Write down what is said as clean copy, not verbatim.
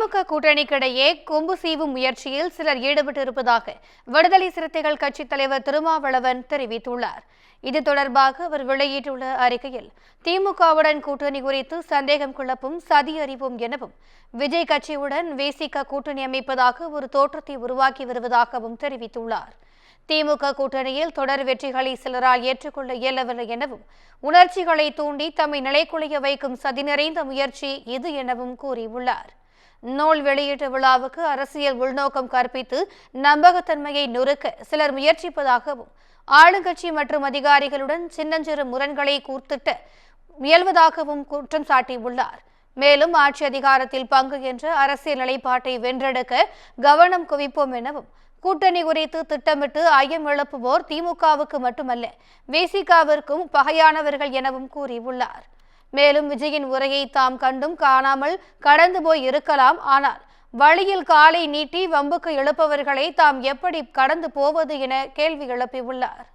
திமுக கூட்டணிக்கிடையே கொம்பு சீவும் முயற்சியில் சிலர் ஈடுபட்டிருப்பதாக விடுதலை சிறுத்தைகள் கட்சித் தலைவர் திருமாவளவன் தெரிவித்துள்ளார். இது தொடர்பாக அவர் வெளியிட்டுள்ள அறிக்கையில், திமுகவுடன் கூட்டணி குறித்து சந்தேகம் குழப்பும் சதி அறிவோம் எனவும், விஜய் கட்சியுடன் விசிக கூட்டணி அமைப்பதாக ஒரு தோற்றத்தை உருவாக்கி வருவதாகவும் தெரிவித்துள்ளார். திமுக கூட்டணியில் தொடர் வெற்றிகளை சிலரால் ஏற்றுக்கொள்ள இயலவில்லை எனவும், உணர்ச்சிகளை தூண்டி தம்மை நிலைக்குலைய வைக்கும் சதி நிறைந்த முயற்சி இது எனவும் கூறியுள்ளார். நூல் வெளியீட்டு விழாவுக்கு அரசியல் உள்நோக்கம் கற்பித்து நம்பகத்தன்மையை நொறுக்க சிலர் முயற்சிப்பதாகவும், ஆளுங்கட்சி மற்றும் அதிகாரிகளுடன் சின்னஞ்சிறு முரண்களை கூர்த்திட்ட முயல்வதாகவும் குற்றம் சாட்டியுள்ளார். மேலும் ஆட்சி அதிகாரத்தில் பங்கு என்ற அரசியல் நிலைப்பாட்டை வென்றெடுக்க கவனம் குவிப்போம் எனவும், கூட்டணி குறித்து திட்டமிட்டு ஐயம் எழுப்புவோர் திமுகவுக்கு மட்டுமல்ல விசிகவிற்கும் பகையானவர்கள் எனவும் கூறியுள்ளார். மேலும் விஜயின் உரையை தாம் கண்டும் காணாமல் கடந்து போய் இருக்கலாம், ஆனால் வழியில் காலை நீட்டி வம்புக்கு எழுப்பவர்களை தாம் எப்படி கடந்து போவது என கேள்வி எழுப்பியுள்ளார்.